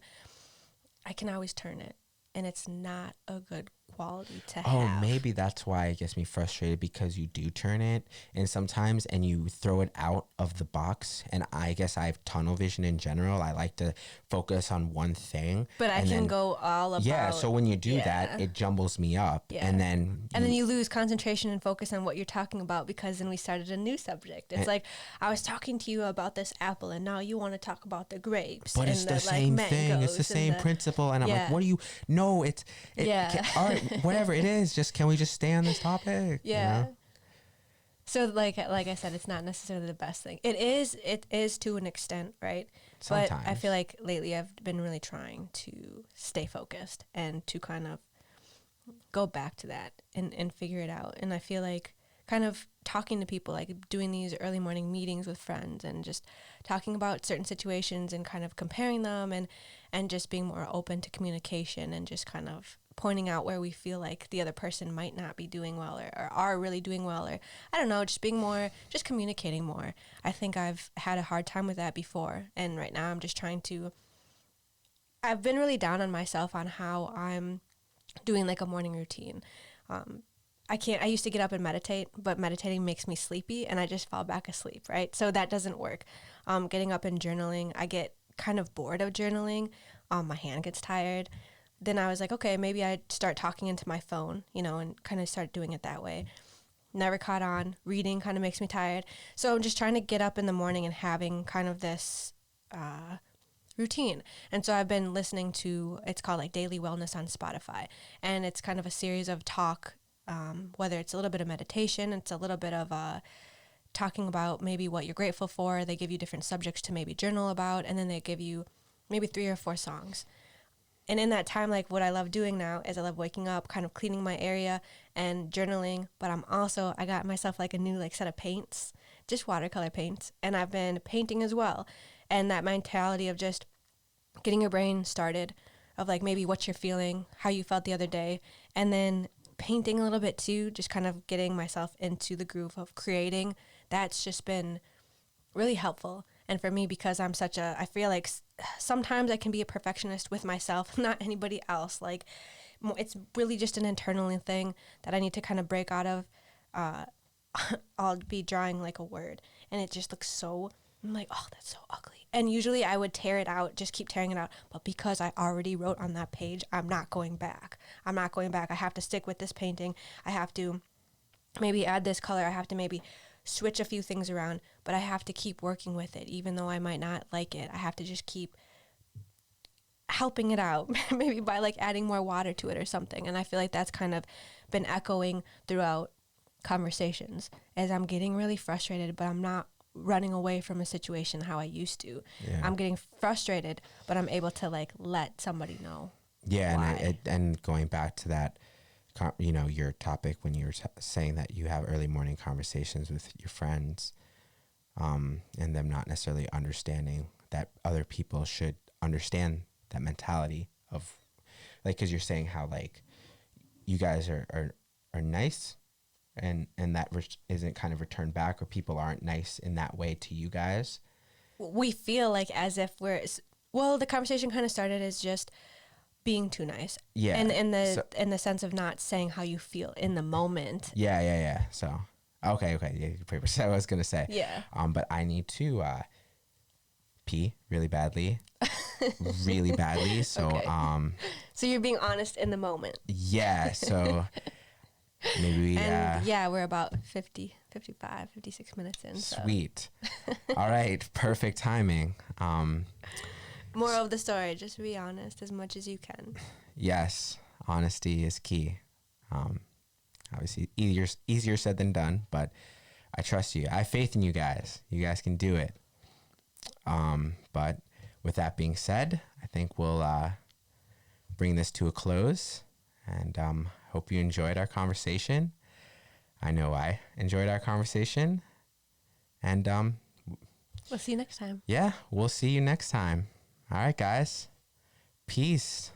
I can always turn it, and it's not a good quality to have. Oh, maybe that's why it gets me frustrated, because you do turn it and sometimes and you throw it out of the box. And I guess I have tunnel vision in general. I like to focus on one thing. But I can go all about. Yeah, so when you do that, it jumbles me up. Yeah. And then you lose concentration and focus on what you're talking about, because then we started a new subject. It's like, I was talking to you about this apple and now you want to talk about the grapes. But it's the same thing. It's the same principle. And I'm like, what do you, no, all right, whatever it is, can we just stay on this topic? Yeah. You know? So like I said, it's not necessarily the best thing. It is to an extent, right? Sometimes. But I feel like lately I've been really trying to stay focused and to kind of go back to that and figure it out. And I feel like kind of talking to people, like doing these early morning meetings with friends and just talking about certain situations and kind of comparing them and just being more open to communication and just kind of pointing out where we feel like the other person might not be doing well or are really doing well, or I don't know, just communicating more. I think I've had a hard time with that before, and right now I'm just I've been really down on myself on how I'm doing like a morning routine. I used to get up and meditate, but meditating makes me sleepy and I just fall back asleep, right? So that doesn't work. Getting up and journaling, I get kind of bored of journaling. My hand gets tired. Then I was like, okay, maybe I'd start talking into my phone, and kind of start doing it that way. Never caught on. Reading kind of makes me tired. So I'm just trying to get up in the morning and having kind of this routine. And so I've been listening to, it's called like Daily Wellness on Spotify. And it's kind of a series of talk, whether it's a little bit of meditation, it's a little bit of talking about maybe what you're grateful for. They give you different subjects to maybe journal about, and then they give you maybe 3 or 4 songs. And in that time, like what I love doing now is I love waking up, kind of cleaning my area and journaling. But I got myself like a new like set of paints, just watercolor paints. And I've been painting as well. And that mentality of just getting your brain started, of like maybe what you're feeling, how you felt the other day. And then painting a little bit too, just kind of getting myself into the groove of creating. That's just been really helpful. And for me, because I feel like sometimes I can be a perfectionist with myself, not anybody else. Like, it's really just an internal thing that I need to kind of break out of. I'll be drawing like a word and it just looks I'm like, oh, that's so ugly. And usually I would tear it out, just keep tearing it out. But because I already wrote on that page, I'm not going back. I have to stick with this painting. I have to maybe add this color. I have to maybe switch a few things around, but I have to keep working with it. Even though I might not like it, I have to just keep helping it out, maybe by like adding more water to it or something. And I feel like that's kind of been echoing throughout conversations as I'm getting really frustrated, but I'm not running away from a situation how I used to. Yeah. I'm getting frustrated, but I'm able to like let somebody know. Yeah. Why. And going back to that, you know, your topic when you were saying that you have early morning conversations with your friends, and them not necessarily understanding that other people should understand that mentality of like, cause you're saying how like you guys are nice and that isn't kind of returned back, or people aren't nice in that way to you guys. We feel like as if the conversation kind of started as just being too nice. Yeah. And in the sense of not saying how you feel in the moment. Yeah. So, okay. Yeah, I was going to say. Yeah. But I need to pee really badly. Really badly. So, okay. So you're being honest in the moment. Yeah. So maybe we're about 50, 55, 56 minutes in. Sweet. So. All right. Perfect timing. Moral of the story, just be honest as much as you can. Yes, honesty is key. Obviously, easier said than done, but I trust you. I have faith in you guys. You guys can do it. But with that being said, I think we'll bring this to a close, and hope you enjoyed our conversation. I know I enjoyed our conversation, and we'll see you next time. Yeah, we'll see you next time. All right, guys. Peace.